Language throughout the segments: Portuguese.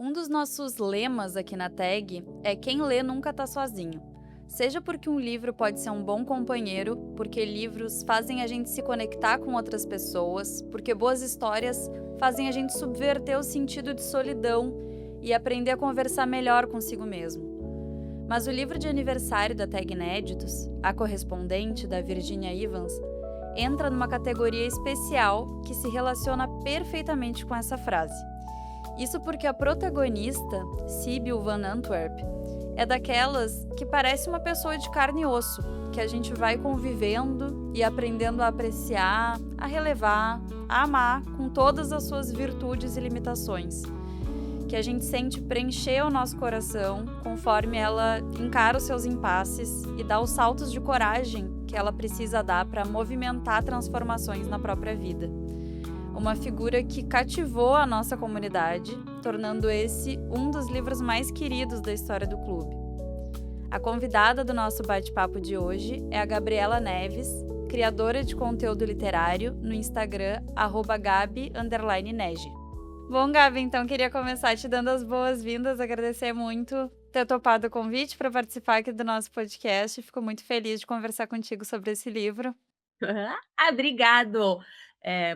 Um dos nossos lemas aqui na tag é quem lê nunca tá sozinho. Seja porque um livro pode ser um bom companheiro, porque livros fazem a gente se conectar com outras pessoas, porque boas histórias fazem a gente subverter o sentido de solidão e aprender a conversar melhor consigo mesmo. Mas o livro de aniversário da Tag Inéditos, A Correspondente, da Virginia Evans, entra numa categoria especial que se relaciona perfeitamente com essa frase. Isso porque a protagonista, Sibyl Van Antwerp, é daquelas que parece uma pessoa de carne e osso, que a gente vai convivendo e aprendendo a apreciar, a relevar, a amar com todas as suas virtudes e limitações. Que a gente sente preencher o nosso coração conforme ela encara os seus impasses e dá os saltos de coragem que ela precisa dar para movimentar transformações na própria vida. Uma figura que cativou a nossa comunidade, tornando esse um dos livros mais queridos da história do clube. A convidada do nosso bate-papo de hoje é a Gabriela Neves, criadora de conteúdo literário no Instagram @gabi_nege. Bom, Gabi, então queria começar te dando as boas-vindas, agradecer muito ter topado o convite para participar aqui do nosso podcast. Fico muito feliz de conversar contigo sobre esse livro. Obrigado.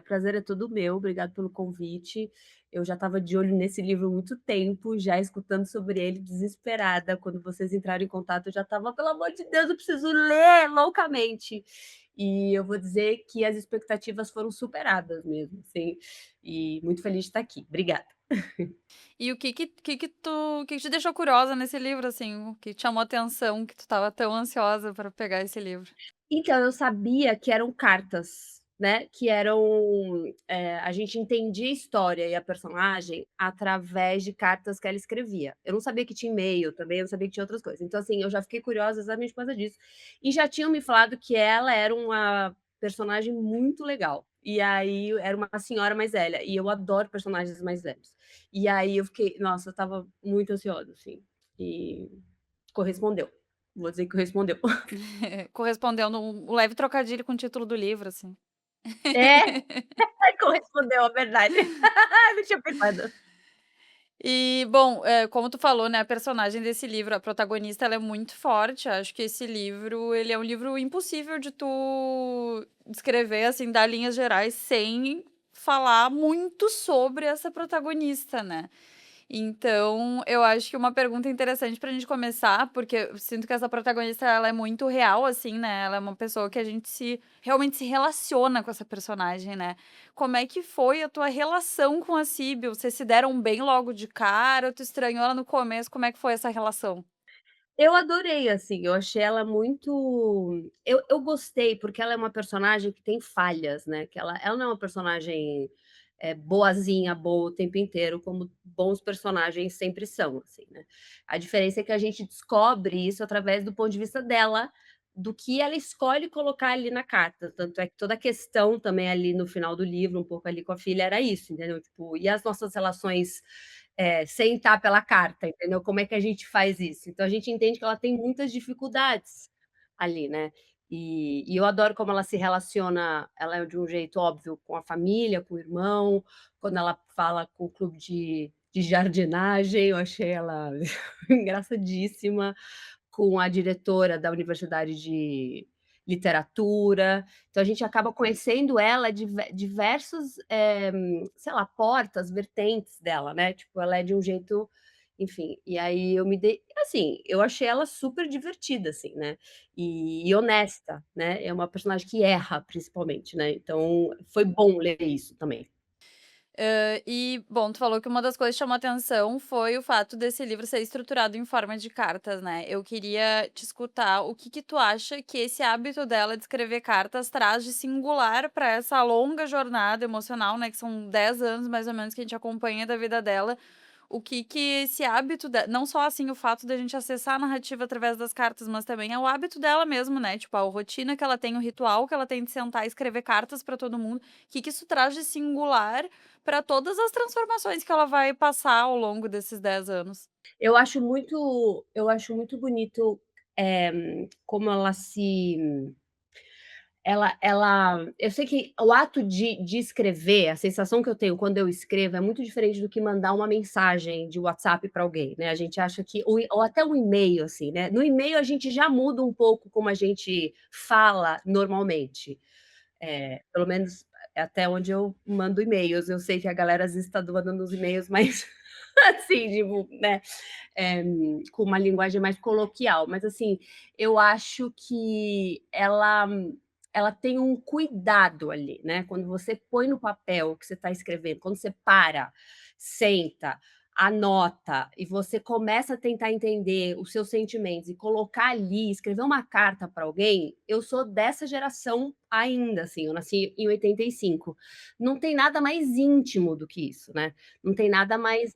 Prazer é todo meu, obrigado pelo convite. Eu já estava de olho nesse livro há muito tempo, já escutando sobre ele desesperada. Quando vocês entraram em contato, eu já estava: "Pelo amor de Deus, eu preciso ler loucamente". E eu vou dizer que as expectativas foram superadas mesmo, assim, e muito feliz de estar aqui. Obrigada. E o que que te deixou curiosa nesse livro, assim? O que te chamou a atenção, que tu estava tão ansiosa para pegar esse livro? Então, eu sabia que eram cartas, né, que eram, a gente entendia a história e a personagem através de cartas que ela escrevia. Eu não sabia que tinha e-mail também, eu não sabia que tinha outras coisas. Então, assim, eu já fiquei curiosa exatamente por causa disso. E já tinham me falado que ela era uma personagem muito legal. E aí era uma senhora mais velha, e eu adoro personagens mais velhos. E aí eu fiquei nossa, eu estava muito ansiosa, assim, e correspondeu. Vou dizer que correspondeu. Correspondendo um leve trocadilho com o título do livro, assim. É. Correspondeu à verdade. Não tinha pensado. E, bom, como tu falou, né, a personagem desse livro, a protagonista, ela é muito forte. Acho que esse livro, ele é um livro impossível de tu descrever, assim, dar linhas gerais sem falar muito sobre essa protagonista, né. Então, eu acho que uma pergunta interessante pra gente começar, porque eu sinto que essa protagonista ela é muito real, assim, né, ela é uma pessoa que a gente realmente se relaciona com essa personagem, né. Como é que foi a tua relação com a Síbil? Vocês se deram bem logo de cara ou tu estranhou ela no começo? Como é que foi essa relação? Eu adorei, assim, eu achei ela muito eu gostei, porque ela é uma personagem que tem falhas, né, que ela não é uma personagem, boazinha, boa o tempo inteiro, como bons personagens sempre são, assim, né. A diferença é que a gente descobre isso através do ponto de vista dela, do que ela escolhe colocar ali na carta, tanto é que toda a questão também ali no final do livro, um pouco ali com a filha, era isso, entendeu, tipo, e as nossas relações sem estar pela carta, entendeu? Como é que a gente faz isso? Então a gente entende que ela tem muitas dificuldades ali, né. E eu adoro como ela se relaciona, ela é de um jeito óbvio com a família, com o irmão, quando ela fala com o clube de jardinagem, eu achei ela engraçadíssima, com a diretora da universidade de literatura, então a gente acaba conhecendo ela diversos, sei lá, portas, vertentes dela, né, tipo, ela é de um jeito enfim, e aí eu me dei assim, eu achei ela super divertida, assim, né, e honesta, né, é uma personagem que erra principalmente, né, então foi bom ler isso também. E, bom, tu falou que uma das coisas que chamou atenção foi o fato desse livro ser estruturado em forma de cartas, né. Eu queria te escutar o que que tu acha que esse hábito dela de escrever cartas traz de singular para essa longa jornada emocional, né, que são 10 anos mais ou menos que a gente acompanha da vida dela. O que que esse hábito de não só, assim, o fato da gente acessar a narrativa através das cartas, mas também é o hábito dela mesmo, né, tipo, a rotina que ela tem, o ritual que ela tem de sentar e escrever cartas para todo mundo. O que que isso traz de singular para todas as transformações que ela vai passar ao longo desses 10 anos? Eu acho muito bonito, como ela se eu sei que o ato de escrever, a sensação que eu tenho quando eu escrevo é muito diferente do que mandar uma mensagem de WhatsApp para alguém, né, a gente acha que ou até um e-mail, assim, né, no e-mail a gente já muda um pouco como a gente fala normalmente, pelo menos até onde eu mando e-mails, eu sei que a galera às vezes está mandando uns e-mails mais assim, tipo, né, eh, com uma linguagem mais coloquial, mas assim, eu acho que ela tem um cuidado ali, né, quando você põe no papel o que você está escrevendo, quando você para, senta, anota e você começa a tentar entender os seus sentimentos e colocar ali, escrever uma carta para alguém, eu sou dessa geração ainda, assim, eu nasci em 85. Não tem nada mais íntimo do que isso, né, não tem nada mais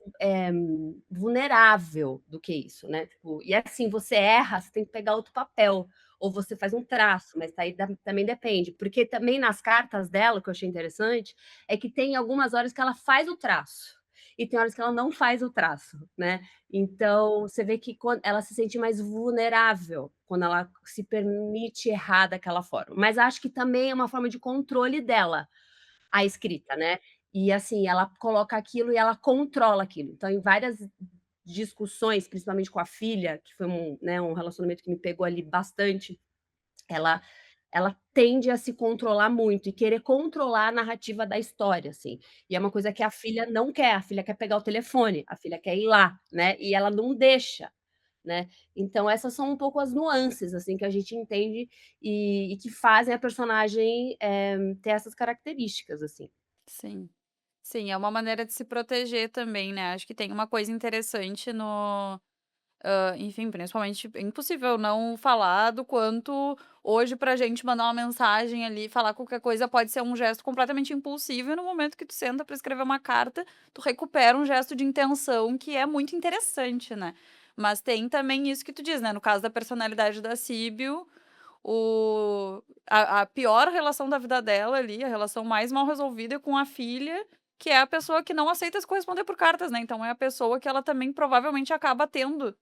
vulnerável do que isso, né, tipo, e assim, você erra, você tem que pegar outro papel, ou você faz um traço, mas aí também depende, porque também nas cartas dela, o que eu achei interessante, é que tem algumas horas que ela faz o traço, e tem horas que ela não faz o traço, né, então você vê que quando ela se sente mais vulnerável, quando ela se permite errar daquela forma, mas acho que também é uma forma de controle dela, a escrita, né. E assim, ela coloca aquilo e ela controla aquilo. Então, em várias discussões, principalmente com a filha, que foi um relacionamento que me pegou ali bastante, ela ela tende a se controlar muito e querer controlar a narrativa da história, assim. E é uma coisa que a filha não quer, a filha quer pegar o telefone, a filha quer ir lá, né, e ela não deixa, né. Então essas são um pouco as nuances, assim, que a gente entende e que fazem a personagem, ter essas características, assim. Sim. Sim, é uma maneira de se proteger também, né, acho que tem uma coisa interessante no enfim, principalmente é impossível não falar do quanto hoje pra gente mandar uma mensagem ali, falar qualquer coisa pode ser um gesto completamente impulsivo e no momento que tu senta pra escrever uma carta, tu recupera um gesto de intenção que é muito interessante, né. Mas tem também isso que tu diz, né, no caso da personalidade da Síbil, a pior relação da vida dela ali, a relação mais mal resolvida é com a filha, que é a pessoa que não aceita se corresponder por cartas, né, então é a pessoa que ela também provavelmente acaba tendo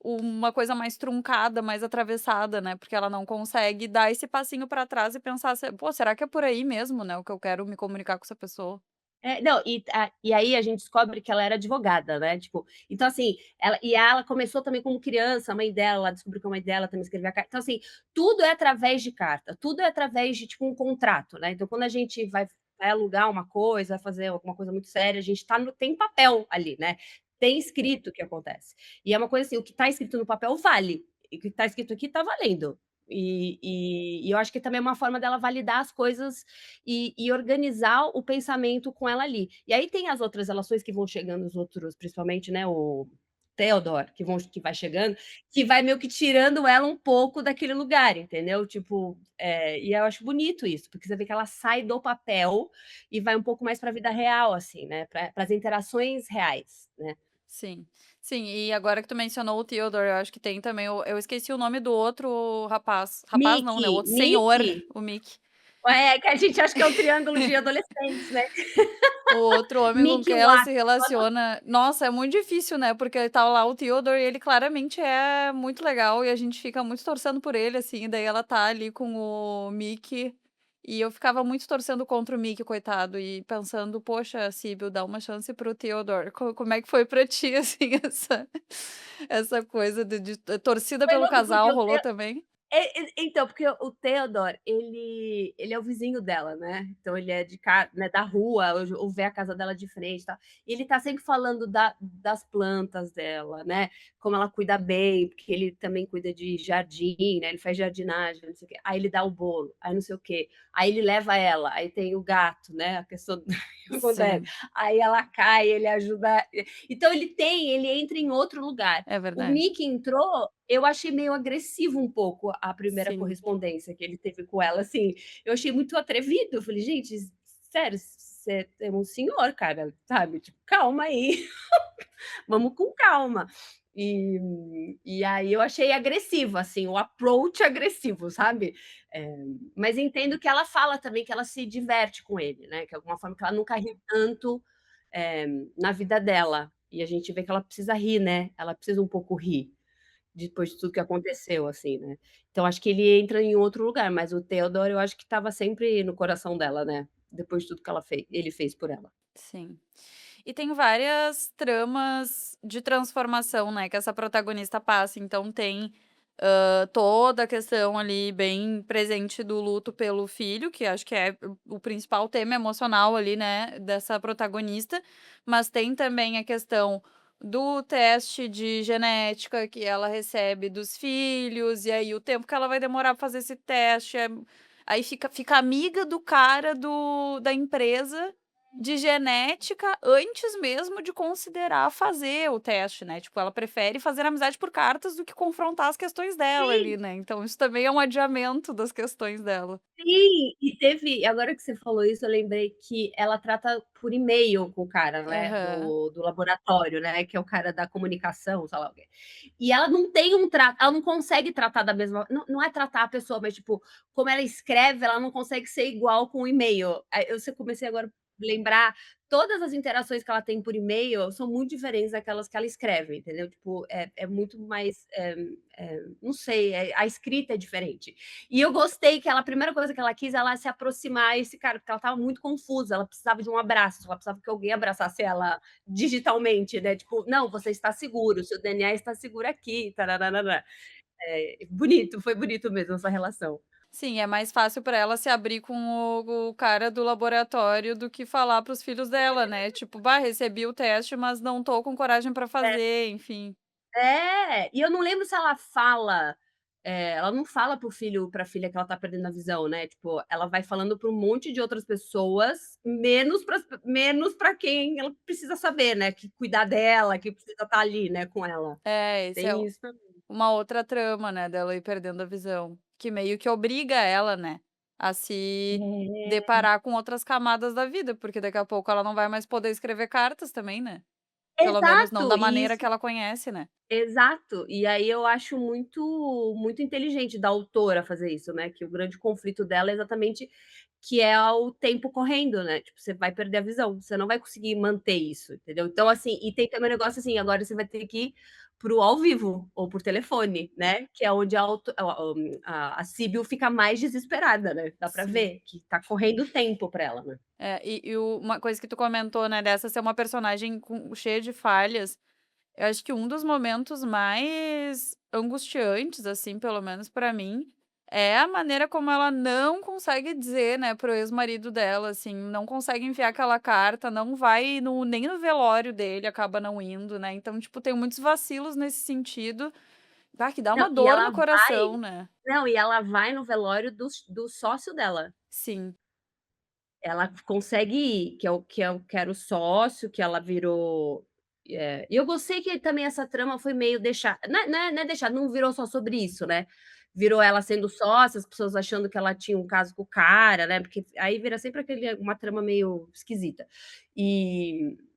uma coisa mais truncada, mais atravessada, né, porque ela não consegue dar esse passinho pra trás e pensar se "Pô, será que é por aí mesmo, né, o que eu quero me comunicar com essa pessoa?". Não, e aí a gente descobre que ela era advogada, né, tipo, então assim, ela começou também como criança, a mãe dela, ela descobriu que a mãe dela também escrevia carta, então assim, tudo é através de carta, tudo é através de, tipo, um contrato, né, então quando a gente vai alugar uma coisa, vai fazer alguma coisa muito séria, a gente tem papel ali, né, tem escrito o que acontece. E é uma coisa assim, o que está escrito no papel vale, e o que está escrito aqui está valendo. E eu acho que também é uma forma dela validar as coisas e organizar o pensamento com ela ali. E aí tem as outras relações que vão chegando, os outros, principalmente, né, o Theodore, que vai chegando, que vai meio que tirando ela um pouco daquele lugar, entendeu? Tipo, e eu acho bonito isso, porque você vê que ela sai do papel e vai um pouco mais para a vida real, assim, né, para as interações reais, né. Sim. Sim, e agora que tu mencionou o Theodore, eu acho que tem também eu esqueci o nome do outro rapaz. Rapaz não, né, o Mickey, outro senhor, Mickey, o Mickey. que a gente acha que é um triângulo de adolescentes, né. O outro homem com Mickey quem ela se Watts. relaciona nossa, é muito difícil, né, porque tá lá o Theodore e ele claramente é muito legal e a gente fica muito torcendo por ele, assim, e daí ela tá ali com o Mickey, e eu ficava muito torcendo contra o Mickey, coitado, e pensando: "Poxa, Síbil, dá uma chance para o Theodore". Como é que foi pra ti, assim, essa coisa de torcida Foi pelo louco porque casal o rolou também? então, porque o Theodore, ele é o vizinho dela, né, então ele é né, da rua, ou vê a casa dela de frente e tal, e ele tá sempre falando das plantas dela, né, como ela cuida bem, porque ele também cuida de jardim, né, ele faz jardinagem, não sei o quê, aí ele dá o bolo, aí não sei o quê, aí ele leva ela, aí tem o gato, né, a questão que acontece, Sim, aí ela cai, ele ajuda, então ele entra em outro lugar. é O verdade. Mickey entrou, eu achei meio agressivo um pouco a primeira Sim, correspondência que ele teve com ela, assim, eu achei muito atrevido, eu falei: "Gente, sério, você é um senhor, cara, sabe, tipo, calma aí, vamos com calma". E aí eu achei agressivo, assim, o approach agressivo, sabe. Mas entendo que ela fala também que ela se diverte com ele, né, que é alguma forma que ela nunca riu tanto, na vida dela, e a gente vê que ela precisa rir, né, ela precisa um pouco rir. depois de tudo que aconteceu, assim, né. Então acho que ele entra em outro lugar, mas o Theodore eu acho que estava sempre no coração dela, né, depois de tudo que ele fez por ela. Sim. E tem várias tramas de transformação, né, que essa protagonista passa, então tem, toda a questão ali bem presente do luto pelo filho, que acho que é o principal tema emocional ali, né, dessa protagonista, mas tem também a questão do teste de genética que ela recebe dos filhos, e aí o tempo que ela vai demorar pra fazer esse teste, aí fica amiga do cara da empresa de genética antes mesmo de considerar fazer o teste, né, tipo, ela prefere fazer amizade por cartas do que confrontar as questões dela Sim, ali, né, então isso também é um adiamento das questões dela. sim, e teve agora que você falou isso, eu lembrei que ela trata por e-mail com o cara, né, Aham. do laboratório, né, que é o cara da comunicação, sei lá o quê. E ela não tem um trato, ela não consegue tratar da mesma, não é tratar a pessoa, mas, tipo, como ela escreve, ela não consegue ser igual com o e-mail. Aí eu comecei agora a lembrar, todas as interações que ela tem por e-mail são muito diferentes daquelas que ela escreve, entendeu? Tipo, é muito mais, não sei, a escrita é diferente. E eu gostei que ela, a primeira coisa que ela quis, ela se aproximar a esse cara, porque ela estava muito confusa, ela precisava de um abraço, ela precisava que alguém abraçasse ela digitalmente, né, tipo: "Não, você está seguro, seu DNA está seguro aqui, tararararã". Bonito, foi bonito mesmo essa relação. Sim, é mais fácil pra ela se abrir com o cara do laboratório do que falar para os filhos dela, né, tipo: "Bah, recebi o teste, mas não tô com coragem pra fazer", enfim. E eu não lembro se ela fala, ela não fala para o filho, pra filha, que ela tá perdendo a visão, né, tipo, ela vai falando para um monte de outras pessoas, menos pra quem ela precisa saber, né, que cuidar dela, que precisa estar ali, né, com ela. É, esse é Tem isso também. uma outra trama, né, dela ir perdendo a visão, que meio que obriga ela, né, a se É, deparar com outras camadas da vida, porque daqui a pouco ela não vai mais poder escrever cartas também, né, pelo menos não exato, da e maneira isso que ela conhece, né. exato. E aí eu acho muito inteligente da autora fazer isso, né, que o grande conflito dela é exatamente que é o tempo correndo, né, tipo, você vai perder a visão, você não vai conseguir manter isso, entendeu. Então, assim, e tem também um negócio assim, agora você vai ter que ir para o ao vivo ou por telefone, né, que é onde a Síbil fica mais desesperada, né, dá pra Sim. ver que tá correndo tempo pra ela, né. É, uma coisa que tu comentou, né, dessa ser uma personagem cheia de falhas, eu acho que um dos momentos mais angustiantes, assim, pelo menos pra mim, é a maneira como ela não consegue dizer, né, para o ex-marido dela, assim, não consegue enviar aquela carta, não vai nem no velório dele, acaba não indo, né, então, tipo, tem muitos vacilos nesse sentido, que dá Não, uma dor no coração, né. e ela vai no velório do sócio dela. Sim. Ela consegue ir, que era o sócio, que ela virou, e eu gostei que também essa trama foi meio deixar, não é deixar, não virou só sobre isso, né, virou ela sendo sócia, as pessoas achando que ela tinha um caso com o cara, né, porque aí vira sempre uma trama meio esquisita.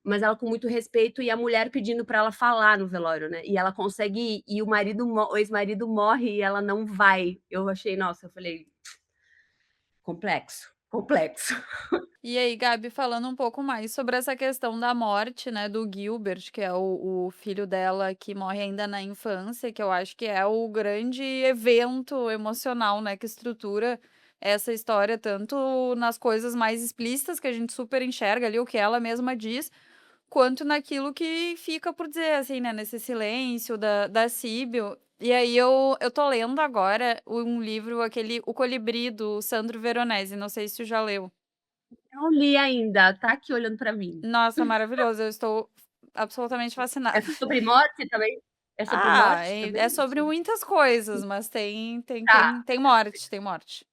Mas ela com muito respeito, e a mulher pedindo pra ela falar no velório, né, e ela consegue ir, e o ex-marido morre e ela não vai. Eu achei, nossa, eu falei: "Complexo, complexo". E aí, Gabi, falando um pouco mais sobre essa questão da morte, né, do Gilbert, que é o filho dela que morre ainda na infância, que eu acho que é o grande evento emocional, né, que estrutura essa história, tanto nas coisas mais explícitas, que a gente super enxerga ali, o que ela mesma diz, quanto naquilo que fica por dizer, assim, né, nesse silêncio da Síbil. E aí eu tô lendo agora um livro, aquele O Colibri, do Sandro Veronese, não sei se tu já leu. Não li ainda, tá aqui olhando pra mim. Nossa, maravilhoso, eu estou absolutamente É fascinada. sobre morte também? É sobre Ah, morte é também? sobre muitas coisas, mas tem tem Tá, tem tem morte, tem morte.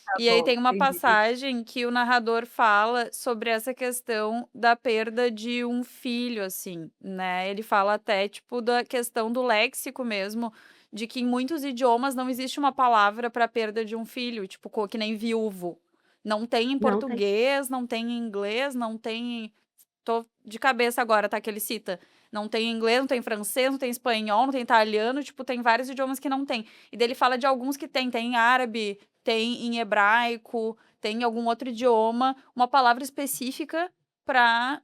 tá E aí bom, tem uma entendi, entendi. passagem que o narrador fala sobre essa questão da perda de um filho, assim, né, ele fala até, tipo, da questão do léxico mesmo, de que em muitos idiomas não existe uma palavra para perda de um filho, tipo, que nem viúvo. Não tem em Não tem. português, não tem em inglês, não tem. Tô de cabeça agora, tá, que ele cita. Não tem inglês, não tem francês, não tem espanhol, não tem italiano, tipo, tem vários idiomas que não tem. E daí ele fala de alguns que tem em árabe, tem em hebraico, tem em algum outro idioma, uma palavra específica pra,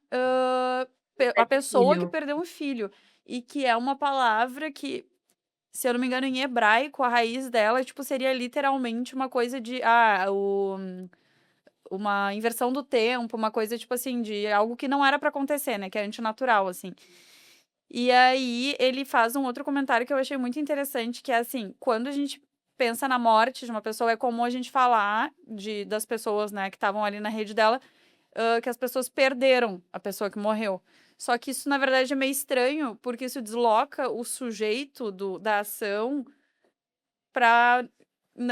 É a de pessoa que filho. perdeu um filho. E que é uma palavra que se eu não me engano, em hebraico, a raiz dela, tipo, seria literalmente uma coisa de, uma inversão do tempo, uma coisa, tipo assim, de algo que não era pra acontecer, né, que é antinatural, assim. E aí ele faz um outro comentário que eu achei muito interessante, que é assim, quando a gente pensa na morte de uma pessoa, é comum a gente falar das pessoas, né, que estavam ali na rede dela, que as pessoas perderam a pessoa que morreu. Só que isso, na verdade, é meio estranho, porque isso desloca o sujeito da ação pra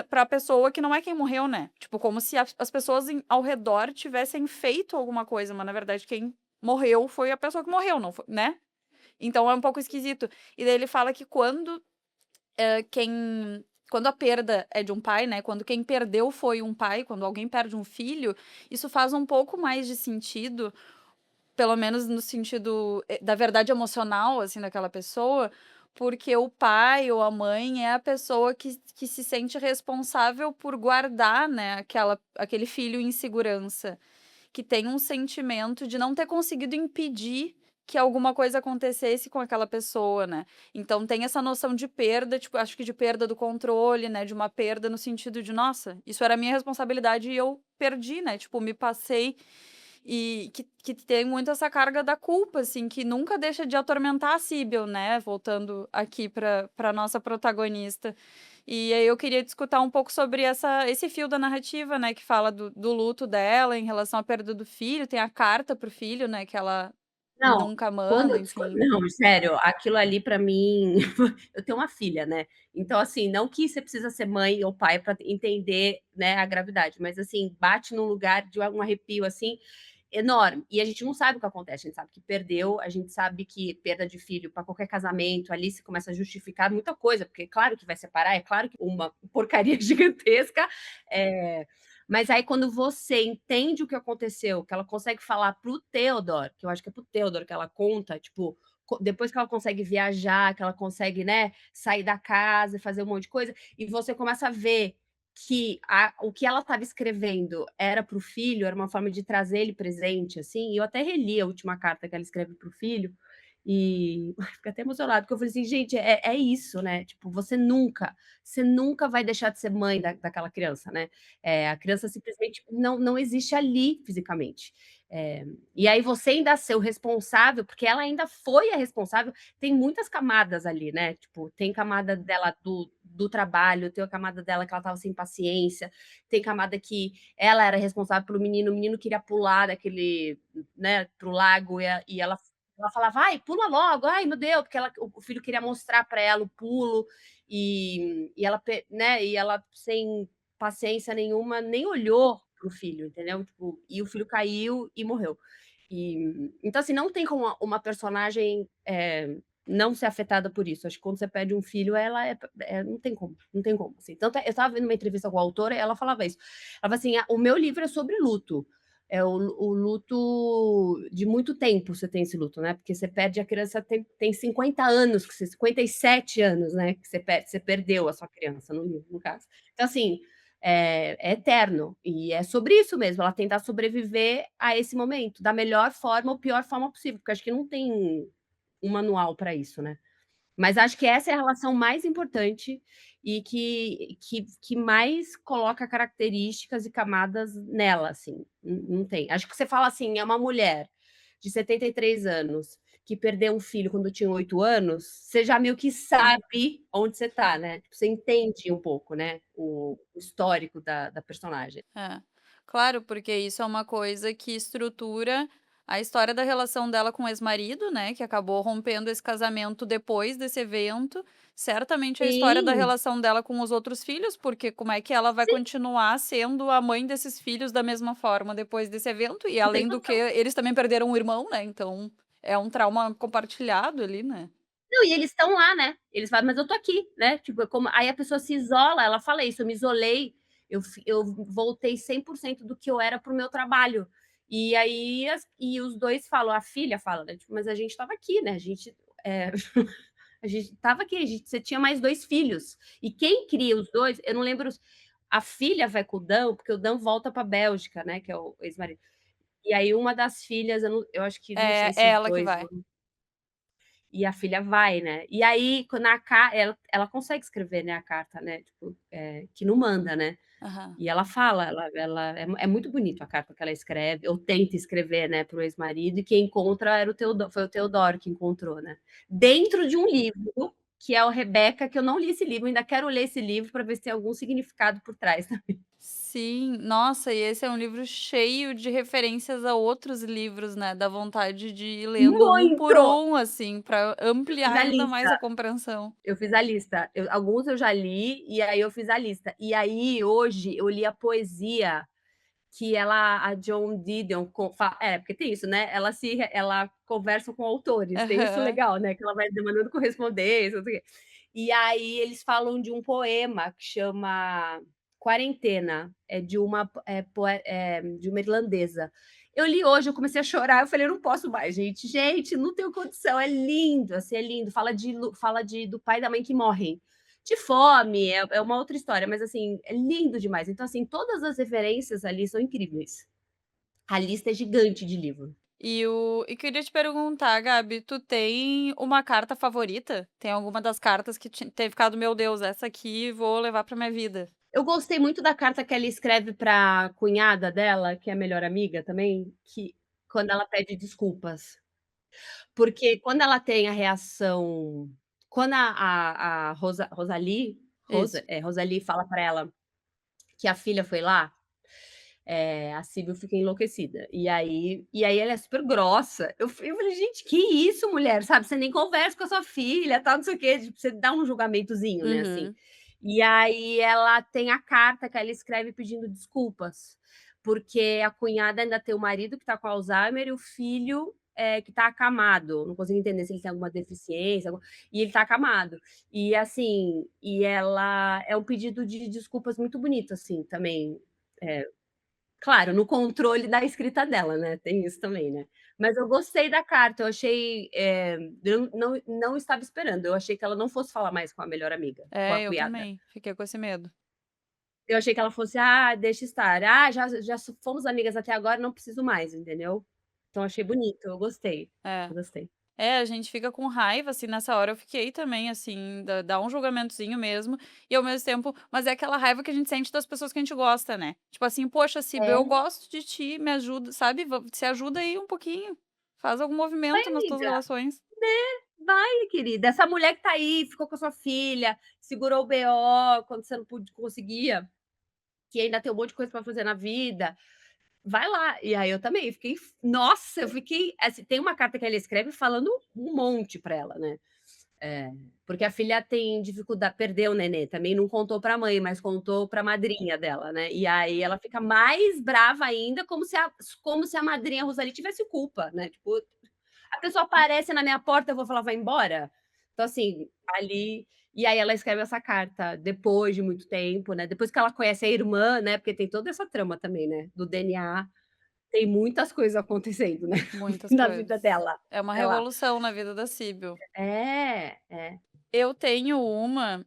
pra pessoa que não é quem morreu, né. Tipo, como se as pessoas ao redor tivessem feito alguma coisa, mas na verdade quem morreu foi a pessoa que morreu, não foi, né. Então é um pouco esquisito. E daí ele fala que quando a perda é de um pai, né, quando quem perdeu foi um pai, quando alguém perde um filho, isso faz um pouco mais de sentido, pelo menos no sentido, da verdade emocional, assim, daquela pessoa, porque o pai ou a mãe é a pessoa que se sente responsável por guardar, né, aquele filho em segurança, que tem um sentimento de não ter conseguido impedir que alguma coisa acontecesse com aquela pessoa, né. Então tem essa noção de perda, tipo, acho que de perda do controle, né, de uma perda no sentido de: "Nossa, isso era minha responsabilidade e eu perdi, né, tipo, me passei". E que tem muito essa carga da culpa, assim, que nunca deixa de atormentar a Síbel, né, voltando aqui pra nossa protagonista. E aí eu queria te escutar um pouco sobre esse fio da narrativa, né, que fala do luto dela em relação à perda do filho, tem a carta para o filho, né, que ela Não, nunca quando manda, eu enfim. não, sério, aquilo ali pra mim eu tenho uma filha, né, então, assim, não que você precisa ser mãe ou pai pra entender, né, a gravidade, mas, assim, bate num lugar de um arrepio, assim, enorme. E a gente não sabe o que acontece, a gente sabe que perdeu, a gente sabe que perda de filho pra qualquer casamento, ali você começa a justificar muita coisa, porque claro que vai separar, é claro que uma porcaria gigantesca, eh mas aí quando você entende o que aconteceu, que ela consegue falar para o Theodore, que eu acho que é para o Theodore que ela conta, tipo, depois que ela consegue viajar, que ela consegue, né, sair da casa e fazer um monte de coisa, e você começa a ver que o que ela estava escrevendo era para o filho, era uma forma de trazer ele presente, assim, e eu até reli a última carta que ela escreve para o filho, e fiquei até emocionada, porque eu falei assim: "Gente, é isso, né, tipo, você nunca vai deixar de ser mãe daquela criança, né, a criança simplesmente não existe ali fisicamente. E aí você ainda ser o responsável, porque ela ainda foi a responsável, tem muitas camadas ali, né, tipo, tem camada dela do trabalho, tem a camada dela que ela estava sem paciência, tem camada que ela era responsável pelo menino, o menino queria pular daquele, né, para o lago e ela falava: "Ai, pula logo, ai meu Deus", porque o filho queria mostrar para ela o pulo, e ela né, e ela sem paciência nenhuma, nem olhou para o filho, entendeu? Tipo, e o filho caiu e morreu. Então, assim, não tem como uma personagem, não ser afetada por isso. Acho que quando você perde um filho, ela não tem como, não tem como, assim. Tanto eu estava vendo uma entrevista com a autora e ela falava isso. Ela falava assim: "O meu livro é sobre luto. É o luto de muito tempo você tem esse luto, né, porque você perde a criança tem 50 anos, 57 anos, né, que você perdeu a sua criança, no caso. Então, assim, é eterno, e é sobre isso mesmo, ela tentar sobreviver a esse momento, da melhor forma ou pior forma possível, porque acho que não tem um manual para isso, né. Mas acho que essa é a relação mais importante e que mais coloca características e camadas nela, assim, não tem. Acho que você fala assim, é uma mulher de 73 anos que perdeu um filho quando tinha 8 anos, você já meio que sabe onde você tá, né, tipo, você entende um pouco, né, o histórico da personagem. É. Claro, porque isso é uma coisa que estrutura a história da relação dela com o ex-marido, né, que acabou rompendo esse casamento depois desse evento. Certamente a história da Sim, relação dela com os outros filhos, porque como é que ela vai sim, continuar sendo a mãe desses filhos da mesma forma depois desse evento? E não tem além do que, total. eles também perderam um irmão, né, então é um trauma compartilhado ali, né. Não, e eles estão lá, né, eles falam: "Mas eu tô aqui", né, tipo, é como aí a pessoa se isola, ela fala isso: "Eu me isolei, eu voltei 100% do que eu era para o meu trabalho". E aí os 2 falam, a filha fala, né, tipo: "Mas a gente estava aqui, né, a gente, a gente estava aqui, você tinha mais 2 filhos". E quem cria os 2 eu não lembro a filha vai com o Dan, porque o Dan volta pra Bélgica, né, que é o ex-marido. E aí uma das filhas, eu acho que não sei É se os ela que 2 vai. vão. E a filha vai, né. E aí quando a ca ela consegue escrever, né, a carta, né, tipo, que não manda, né. Aham. E ela fala, ela é muito bonito a carta que ela escreve, ou tenta escrever, né, para o ex-marido, e quem encontra era o Teodo foi o Teodoro que encontrou, né. Dentro de um livro, que é o Rebeca, que eu não li esse livro, ainda quero ler esse livro para ver se tem algum significado por trás também. Sim, nossa, e esse é um livro cheio de referências a outros livros, né, dá vontade de ir lendo um por Muito! um, assim, para Eu ampliar fiz a ainda mais lista. a compreensão. Eu fiz a lista. Alguns eu já li, e aí eu fiz a lista. E aí, hoje, eu li a poesia que a Joan Didion porque tem isso, né? Ela conversa com autores, tem isso Aham. legal, né? Que ela vai demandando correspondência, não sei o quê. E aí eles falam de um poema que chama Quarentena, de uma irlandesa. Eu li hoje, eu comecei a chorar, eu falei: "Eu não posso mais, gente. Gente, não tenho condição". É lindo, assim, é lindo. Fala do pai e da mãe que morrem de fome, é uma outra história, mas, assim, é lindo demais. Então, assim, todas as referências ali são incríveis. A lista é gigante de livro. E queria te perguntar, Gabi, tu tem uma carta favorita? Tem alguma das cartas que tem ficado: "Meu Deus, essa aqui vou levar pra minha vida"? Eu gostei muito da carta que ela escreve para a cunhada dela, que é a melhor amiga também, que quando ela pede desculpas. Porque quando ela tem a reação quando a Isso. Rosalie fala para ela que a filha foi lá, a Síbil fica enlouquecida. E aí ela é super grossa. Eu falei: "Gente, que isso mulher, sabe, você nem conversa com a sua filha, tal, não sei o quê", tipo, você dá um julgamentozinho, né, assim. Uhum. E aí ela tem a carta que ela escreve pedindo desculpas, porque a cunhada ainda tem o marido que tá com Alzheimer e o filho, que tá acamado, não consigo entender se ele tem alguma deficiência, e ele tá acamado. E assim, ela é um pedido de desculpas muito bonito, assim, também, eh claro, no controle da escrita dela, né, tem isso também, né. Mas eu gostei da carta, eu achei, eu não estava esperando, eu achei que ela não fosse falar mais com a melhor amiga, com a É, eu cunhada. também, fiquei com esse medo. Eu achei que ela fosse: "Ah, deixa estar. Ah, já fomos amigas até agora, não preciso mais", entendeu. Então achei bonito, eu gostei, É. eu gostei. É, a gente fica com raiva, assim, nessa hora eu fiquei também, assim, dá um julgamentozinho mesmo, e ao mesmo tempo mas é aquela raiva que a gente sente das pessoas que a gente gosta, né. Tipo assim: "Poxa, Síbel, eu É. gosto de ti, me ajuda", sabe, se ajuda aí um pouquinho, faz algum Vai movimento nas tuas amiga, relações. vai querida, essa mulher que tá aí, ficou com a sua filha, segurou o BO quando você não conseguia, que ainda tem um monte de coisa pra fazer na vida. Vai lá. E aí eu também fiquei nossa, eu fiquei assim, tem uma carta que ela escreve falando um monte pra ela, né. Eh, porque a filha tem dificuldade perdeu o nenê, também não contou pra mãe, mas contou pra madrinha dela, né. E aí ela fica mais brava ainda, como se a madrinha Rosalie tivesse culpa, né, tipo, a pessoa aparece na minha porta, eu vou falar: "Vai embora?". Então assim, ali e aí ela escreve essa carta depois de muito tempo, né, depois que ela conhece a irmã, né, porque tem toda essa trama também, né, do DNA. Tem muitas coisas acontecendo, né, Muitas na vida coisas. dela. É uma Sei lá. revolução na vida da Síbel. É. Eu tenho uma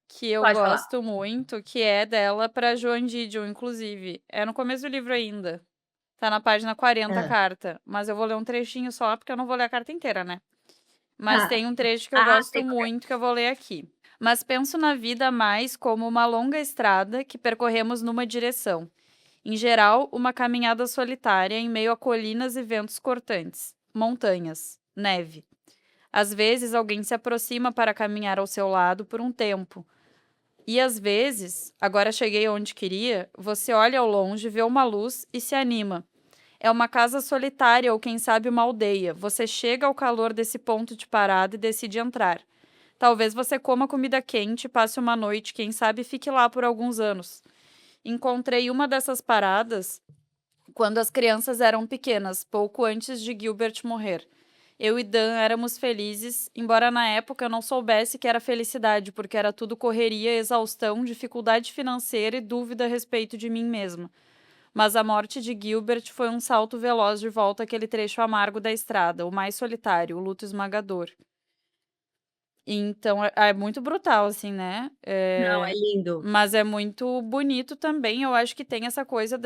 que eu Pode falar. gosto muito, que é dela pra Joan Didion, inclusive. É no começo do livro ainda. Tá na página 40 a Hã. carta, mas eu vou ler um trechinho só, porque eu não vou ler a carta inteira, né. Mas Tá. tem um trecho que eu Ah, gosto sei qual que é. muito, que eu vou ler aqui. "Mas penso na vida mais como uma longa estrada que percorremos numa direção. Em geral, uma caminhada solitária em meio a colinas e ventos cortantes, montanhas, neve. Às vezes, alguém se aproxima para caminhar ao seu lado por um tempo. E às vezes, agora cheguei onde queria, você olha ao longe, vê uma luz e se anima. É uma casa solitária ou quem sabe uma aldeia. Você chega ao calor desse ponto de parada e decide entrar. Talvez você coma comida quente, passe uma noite, quem sabe fique lá por alguns anos. Encontrei uma dessas paradas quando as crianças eram pequenas, pouco antes de Gilbert morrer. Eu e Dan éramos felizes, embora na época eu não soubesse que era felicidade, porque era tudo correria, exaustão, dificuldade financeira e dúvida a respeito de mim mesma. Mas a morte de Gilbert foi um salto veloz de volta àquele trecho amargo da estrada, o mais solitário, o luto esmagador. Então é muito brutal, assim, né? Não, é lindo. Mas é muito bonito também. Eu acho que tem essa coisa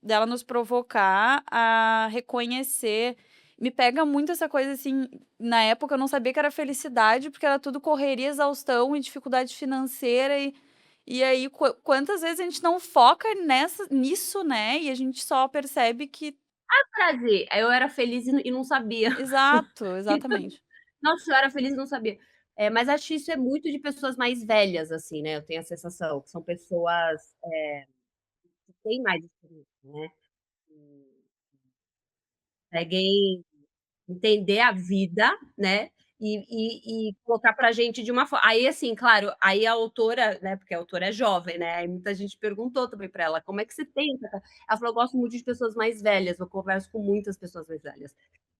dela nos provocar a reconhecer Me pega muito essa coisa, assim, na época eu não sabia que era felicidade, porque era tudo correria, exaustão e dificuldade financeira e aí quantas vezes a gente não foca nisso, né, e a gente só percebe que Frase, eu era feliz e não sabia. exato, exatamente. Nossa, eu era feliz e não sabia. Mas acho que isso é muito de pessoas mais velhas, assim, né, eu tenho a sensação, que são pessoas que têm mais experiência, né, que conseguem entender a vida, né, e colocar pra gente de uma forma aí, assim, claro, aí a autora, né, porque a autora é jovem, né, aí muita gente perguntou também pra ela: "Como é que você tem essa ca", ela falou: "Eu gosto muito de pessoas mais velhas, eu converso com muitas pessoas mais velhas".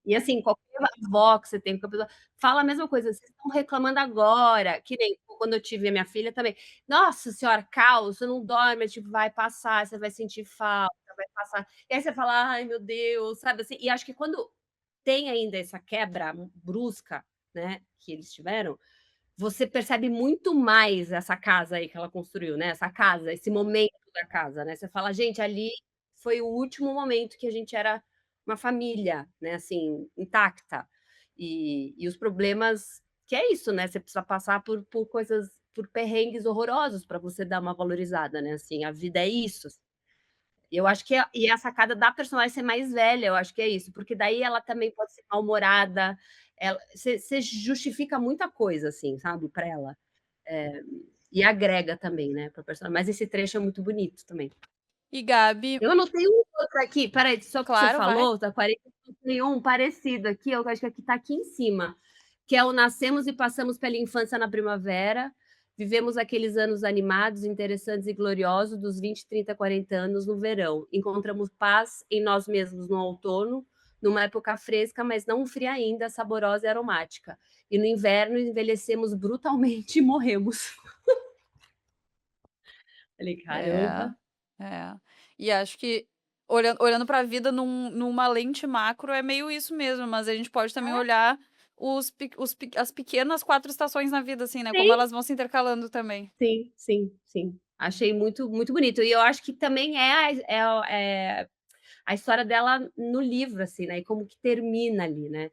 E, assim, qualquer avó que você tem, qualquer pessoa fala a mesma coisa: "Vocês estão reclamando agora", que nem quando eu tive a minha filha também: "Nossa senhora, caos, você não dorme", tipo, vai passar, você vai sentir falta, vai passar. E aí você fala: "Ai, meu Deus", sabe, assim, e acho que quando tem ainda essa quebra brusca, né, que eles tiveram, você percebe muito mais essa casa aí que ela construiu, né, essa casa, esse momento da casa, né, você fala: "Gente, ali foi o último momento que a gente era uma família, né, assim, intacta". E os problemas que é isso, né, você precisa passar por coisas, por perrengues horrorosos para você dar uma valorizada, né, assim, a vida é isso. E eu acho que e a sacada da personagem ser mais velha, eu acho que é isso, porque daí ela também pode ser mal-humorada, ela você justifica muita coisa, assim, sabe, pra ela. Eh, e agrega também, né, pra personagem, mas esse trecho é muito bonito também. E Gabi Eu anotei um outro aqui, espera aí, só que você claro, vai. falou da 40, tem um parecido aqui, eu acho que aqui tá aqui em cima, que é o "Nascemos e passamos pela infância na primavera, vivemos aqueles anos animados, interessantes e gloriosos dos 20, 30, 40 anos no verão. Encontramos paz em nós mesmos no outono, numa época fresca, mas não fria ainda, saborosa e aromática. E no inverno envelhecemos brutalmente e morremos". Falei: É, "Caramba". é. E acho que olhando para a vida numa lente macro é meio isso mesmo, mas a gente pode também olhar as pequenas 4 estações na vida, assim, né, como Sim. elas vão se intercalando também. Sim, sim, sim. Achei muito muito bonito. E eu acho que também a história dela no livro, assim, né, e como que termina ali, né,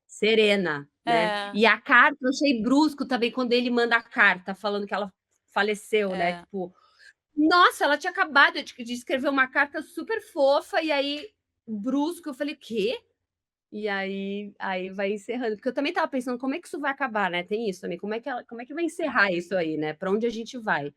serena, né. É, E a carta eu achei brusco também quando ele manda a carta falando que ela faleceu, né, é. tipo, nossa, ela tinha acabado de escrever uma carta super fofa e aí brusco, eu falei: "Quê?". E aí vai encerrando, porque eu também estava pensando como é que isso vai acabar, né, tem isso também, como é que vai encerrar isso aí, né, pra onde a gente vai?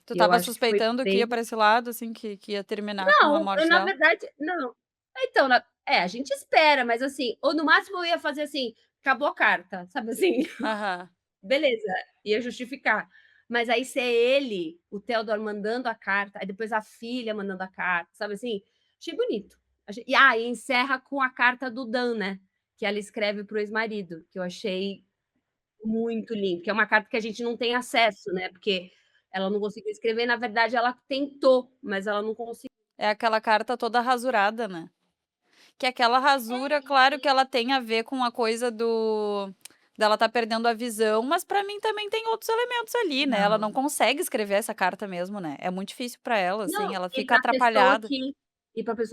Tu E eu estava acho que foi suspeitando que ia bem para esse lado, assim, que ia terminar com a não, eu morte na dela? verdade não. Então, a gente espera, mas assim, ou no máximo eu ia fazer assim: "Acabou a carta", sabe assim? Aham. Beleza, ia justificar. Mas aí ser ele, o Theodore mandando a carta, aí depois a filha mandando a carta, sabe assim? Achei bonito. E encerra com a carta do Dan, né, que ela escreve para o ex-marido, que eu achei muito lindo, que é uma carta que a gente não tem acesso, né, porque ela não conseguiu escrever, na verdade ela tentou, mas ela não conseguiu. É aquela carta toda rasurada, né. Que aquela rasura, claro que ela tem a ver com a coisa dela tá perdendo a visão, mas pra mim também tem outros elementos ali, né, ela não Não. consegue escrever essa carta mesmo, né, é muito difícil pra ela, assim, Não, ela e fica pra pessoa atrapalhada.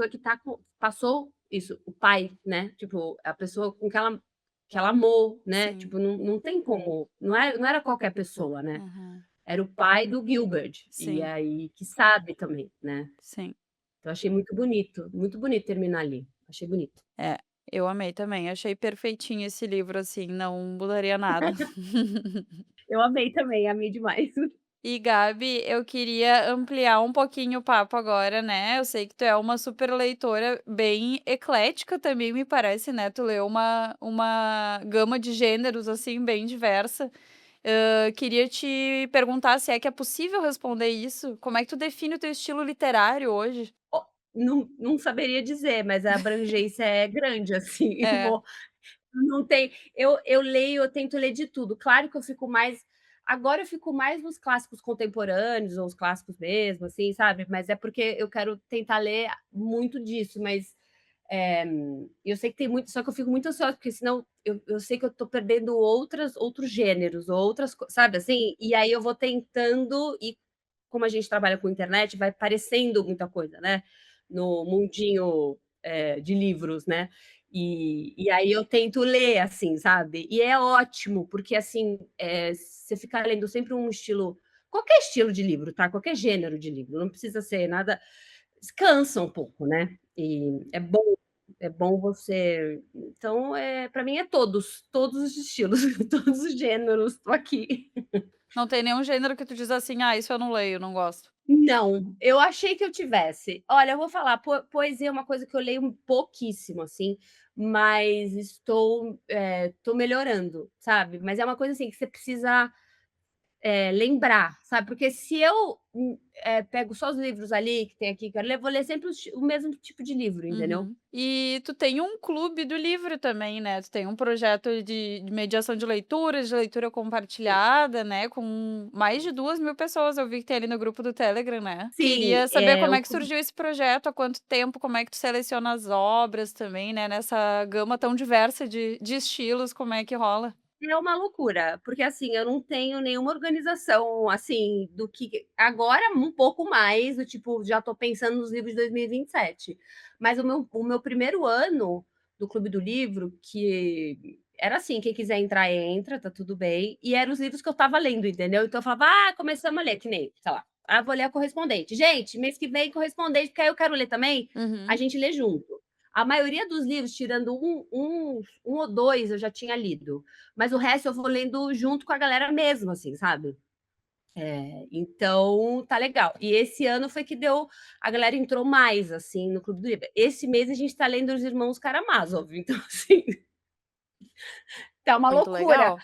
que tá com passou isso, o pai, né, tipo, a pessoa com que ela amou, né, Sim. tipo, não tem como, não era qualquer pessoa, né, Uhum. era o pai do Gilbert, e Sim, aí que sabe também, né. sim. Então achei muito bonito terminar ali, achei bonito. É, eu amei também, achei perfeitinho esse livro, assim, não mudaria nada. Eu amei também, amei demais. E Gabi, eu queria ampliar um pouquinho o papo agora, né, eu sei que tu é uma super leitora, bem eclética também me parece, né, tu leu uma gama de gêneros, assim, bem diversa. Queria te perguntar se é que é possível responder isso, como é que tu define o teu estilo literário hoje? Ó, não saberia dizer, mas a abrangência é grande, assim, É, vou não tem, eu leio, eu tento ler de tudo. Claro que eu fico mais, agora eu fico mais nos clássicos contemporâneos ou os clássicos mesmo, assim, sabe, mas é porque eu quero tentar ler muito disso, mas, eh, eu sei que tem muito, só que eu fico muito ansiosa, porque senão eu sei que eu tô perdendo outros gêneros, outras co sabe, assim, e aí eu vou tentando e como a gente trabalha com internet, vai aparecendo muita coisa, né, no mundinho, de livros, né. E aí eu tento ler, assim, sabe. E é ótimo, porque, assim, você fica lendo sempre um estilo qualquer estilo de livro, tá, qualquer gênero de livro, não precisa ser nada cansa um pouco, né. E é bom você então, pra mim é todos os estilos, todos os gêneros, tô aqui. Não tem nenhum gênero que tu diz assim: "Ah, isso eu não leio, não gosto". Não, eu achei que eu tivesse. Olha, eu vou falar, poesia é uma coisa que eu leio pouquíssimo, assim, mas tô melhorando, sabe. Mas é uma coisa, assim, que você precisa, lembrar, sabe, porque se eu, pego só os livros ali que tem aqui, quero ler, vou ler sempre o mesmo tipo de livro, entendeu. Uhum. E tu tem um clube do livro também, né, tu tem um projeto de mediação de leitura compartilhada, né, com mais de 2.000 pessoas, eu vi que tem ali no grupo do Telegram, né. Sim, Queria saber como o é que surgiu esse projeto, há quanto tempo, como é que tu seleciona as obras também, né, nessa gama tão diversa de estilos, como é que rola? é uma loucura, porque, assim, eu não tenho nenhuma organização, assim, do que agora um pouco mais, do tipo, já estou pensando nos livros de 2027. Mas o meu primeiro ano do Clube do Livro, que era assim, quem quiser entrar, entra, tá tudo bem, e eram os livros que eu estava lendo, entendeu. Então eu falava: "Ah, começamos a ler", que nem, sei lá, "Ah, vou ler a Correspondente". "Gente, mês que vem Correspondente, porque aí eu quero ler também", a Uhum. gente lê junto. A maioria dos livros, tirando um ou 2 eu já tinha lido. Mas o resto eu vou lendo junto com a galera mesmo, assim, sabe. Então tá legal. E esse ano foi que deu a galera entrou mais, assim, no Clube do Livro. Esse mês a gente tá lendo Os Irmãos Karamazov, então assim, tá uma Muito loucura. legal.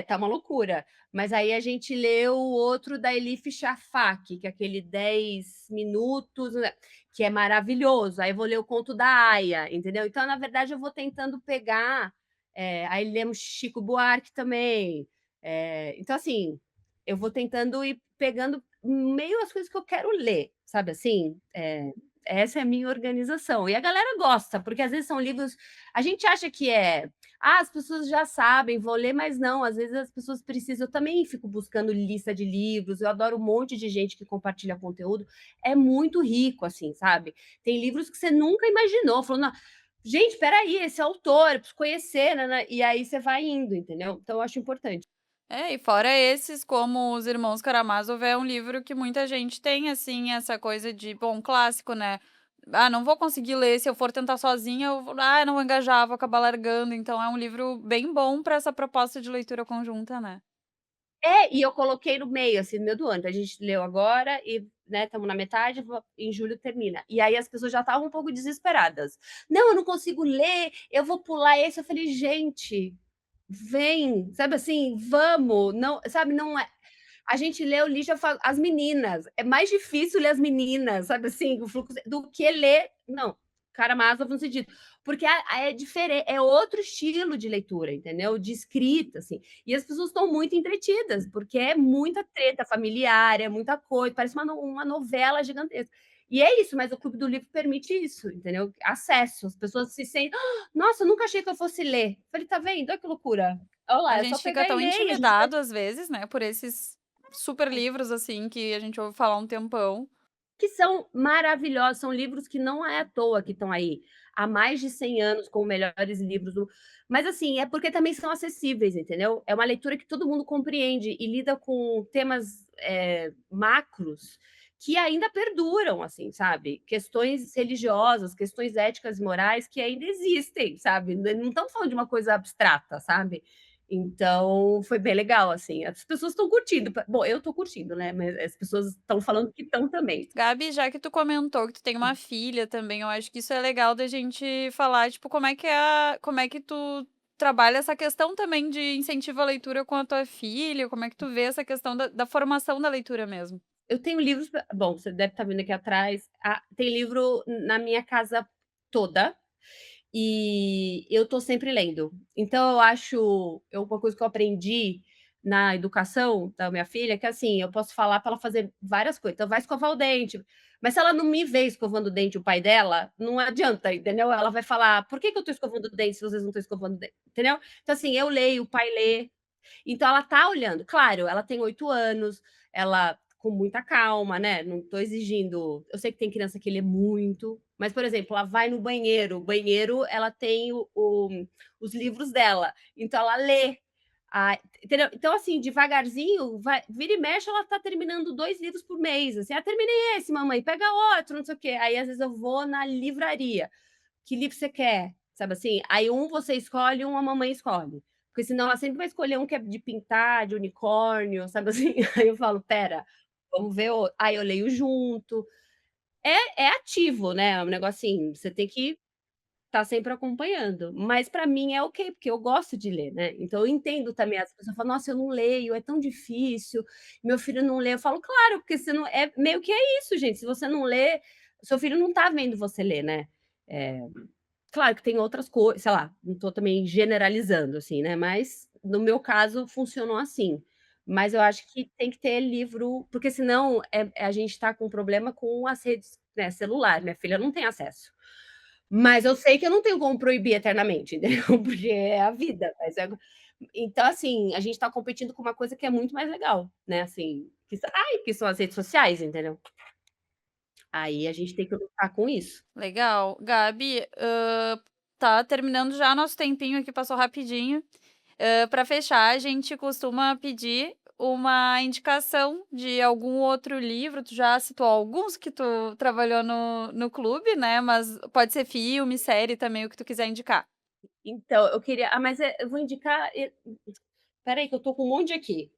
Tá uma loucura. Mas aí a gente leu o outro da Elif Shafak, que é aquele 10 minutos, né, que é maravilhoso. Aí eu vou ler o conto da Aya, entendeu. Então, na verdade, eu vou tentando pegar, aí lemos Chico Buarque também. Então, assim, eu vou tentando ir pegando meio as coisas que eu quero ler, sabe assim? Essa é a minha organização. E a galera gosta, porque às vezes são livros a gente acha que as pessoas já sabem, vou ler, mas não, às vezes as pessoas precisam. Eu também fico buscando lista de livros, eu adoro um monte de gente que compartilha conteúdo, é muito rico, assim, sabe. Tem livros que você nunca imaginou, falou: "Não, gente, espera aí, esse autor, eu preciso conhecer, nã e aí você vai indo, entendeu. Então eu acho importante. É, e fora esses, como Os Irmãos Karamazov, é um livro que muita gente tem, assim, essa coisa de bom, clássico, né. "Ah, não vou conseguir ler, se eu for tentar sozinha, eu não vou engajar, vou acabar largando", então é um livro bem bom para essa proposta de leitura conjunta, né. E eu coloquei no meio, assim, no meio do ano, então a gente leu agora e, né, estamos na metade, em julho termina. E aí as pessoas já estavam um pouco desesperadas. "Não, eu não consigo ler, eu vou pular esse", eu falei: "Gente, vem", sabe assim, "vamos", não sabe, não é a gente lê o livro, eu falo as meninas, é mais difícil ler as meninas, sabe assim, o fluxo do que ler não, Karamazov no sentido, porque é diferente, é outro estilo de leitura, entendeu, de escrita, assim, e as pessoas estão muito entretidas, porque é muita treta familiar, é muita coisa, parece uma novela gigantesca. E é isso, mas o Clube do Livro permite isso, entendeu, acesso, as pessoas se sentem: "Ah, nossa, eu nunca achei que eu fosse ler", falei: "Tá vendo, olha que loucura, olha lá, A é só gente fica pegar e tão ler e a gente vai". intimidado, às vezes, né, por esses super livros, assim, que a gente ouve falar um tempão. Que são maravilhosos, são livros que não é à toa que estão aí há mais de 100 anos como melhores livros do mas assim, é porque também são acessíveis, entendeu? É uma leitura que todo mundo compreende e lida com temas, macros que ainda perduram, assim, sabe? Questões religiosas, questões éticas e morais que ainda existem, sabe? Não estamos falando de uma coisa abstrata, sabe? Então, foi bem legal, assim, as pessoas estão curtindo. Bom, eu estou curtindo, né, mas as pessoas estão falando que estão também. Gabi, já que tu comentou que tu tem uma filha também, eu acho que isso é legal da gente falar, tipo, como é que tu trabalha essa questão também de incentivo à leitura com a tua filha, como é que tu vê essa questão da formação da leitura mesmo? Eu tenho livros bom, você deve estar vendo aqui atrás, tem livro na minha casa toda, e eu estou sempre lendo. Então eu acho uma coisa que eu aprendi na educação da minha filha, que assim, eu posso falar para ela fazer várias coisas, então vai escovar o dente, mas se ela não me vê escovando o dente, o pai dela, não adianta, entendeu? Ela vai falar: "Por que que eu estou escovando o dente se vocês não estão escovando o dente?", entendeu? Então assim, eu leio, o pai lê, então ela tá olhando. Claro, ela tem 8 anos, ela com muita calma, né, não tô exigindo eu sei que tem criança que lê muito, mas, por exemplo, ela vai no banheiro, o banheiro ela tem os livros dela, então ela lê. Ah, entendeu? Então, assim, devagarzinho, vai vira e mexe, ela tá terminando 2 livros por mês, assim: "Ah, terminei esse mamãe, pega outro, não sei o quê". Aí, às vezes, eu vou na livraria: "Que livro você quer?", sabe assim? Aí um você escolhe, um a mamãe escolhe, porque senão ela sempre vai escolher um que é de pintar, de unicórnio, sabe assim? Aí eu falo: "Espera, vamos ver o", aí eu leio junto. É ativo, né, é um negócio assim, você tem que tá sempre acompanhando, mas para mim é ok, porque eu gosto de ler, né, então eu entendo também as pessoas falam: "Nossa, eu não leio, é tão difícil, meu filho não lê", eu falo: "Claro, porque você não", é meio que é isso, gente, se você não lê, seu filho não tá vendo você ler, né. Eh, claro que tem outras coisas, sei lá, não tô também generalizando, assim, né, mas no meu caso funcionou assim. Mas eu acho que tem que ter livro, porque senão, a gente tá com problema com as redes, né, celular, minha filha não tem acesso. Mas eu sei que eu não tenho como proibir eternamente, entendeu, porque é a vida, mas é, então, assim, a gente tá competindo com uma coisa que é muito mais legal, né, assim, que são as redes sociais, entendeu. Aí a gente tem que lutar com isso. Legal. Gabi, tá terminando já nosso tempinho aqui, passou rapidinho. Pra fechar, a gente costuma pedir uma indicação de algum outro livro. Tu já citou alguns que tu trabalhou no clube, né, mas pode ser filme, série também, o que tu quiser indicar. Então, eu queria, mas, eu vou indicar, espera aí que eu tô com um monte aqui.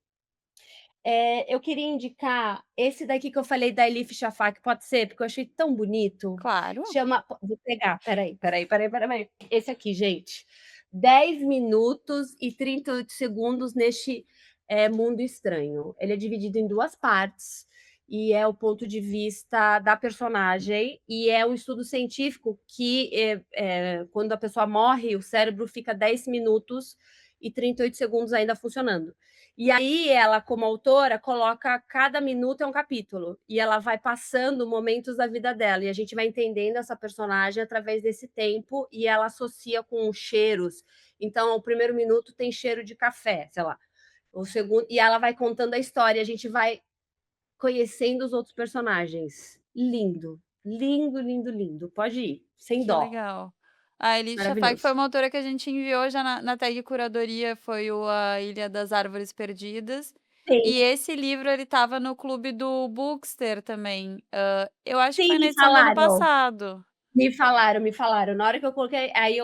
Eu queria indicar esse daqui que eu falei da Elif Shafak, pode ser? Porque eu achei tão bonito. Claro. Chama Vou pegar, espera aí. Esse aqui, gente, 10 minutos e 38 segundos neste, mundo estranho. Ele é dividido em 2 partes, e é o ponto de vista da personagem, e é um estudo científico que, quando a pessoa morre, o cérebro fica 10 minutos e 38 segundos ainda funcionando. E aí ela, como autora, coloca cada minuto é um capítulo, e ela vai passando momentos da vida dela, e a gente vai entendendo essa personagem através desse tempo, e ela associa com cheiros. Então, o primeiro minuto tem cheiro de café, sei lá, o segundo, e ela vai contando a história, a gente vai conhecendo os outros personagens. Lindo, lindo, lindo, lindo. Pode ir, sem Que dó. legal. A Elis Shafak foi Maravilhoso. uma autora que a gente enviou já na tag curadoria, foi o A Ilha das Árvores Perdidas. Sim, E esse livro ele estava no clube do Bookster também, eu acho que sim, foi na me edição do ano falaram. passado. Me falaram. Na hora que eu coloquei, aí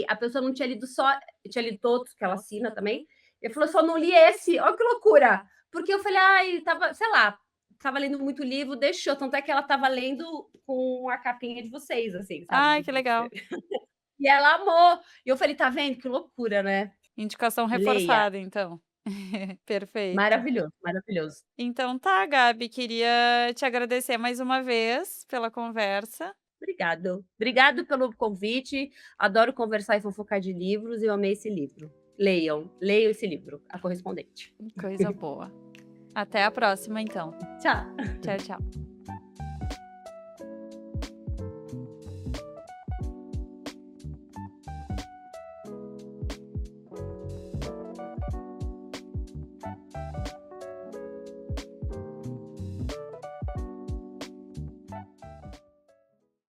a pessoa não tinha lido só, tinha lido todos, que ela assina também, e falou: "Só não li esse". Olha que loucura! Porque eu falei: "Ai, estava, sei lá, estava lendo muito livro, deixou", tanto é que ela estava lendo com a capinha de vocês, assim, sabe, Ai, do que Bookster. legal. E ela amou. E eu falei: "Tá vendo, que loucura, né". Indicação Leia. reforçada então. Perfeito. Maravilhoso, maravilhoso. Então tá, Gabi, queria te agradecer mais uma vez pela conversa. Obrigado pelo convite, adoro conversar e fofocar de livros, e eu amei esse livro. Leiam esse livro, A Correspondente. Coisa boa. Até a próxima então. Tchau. Tchau, tchau.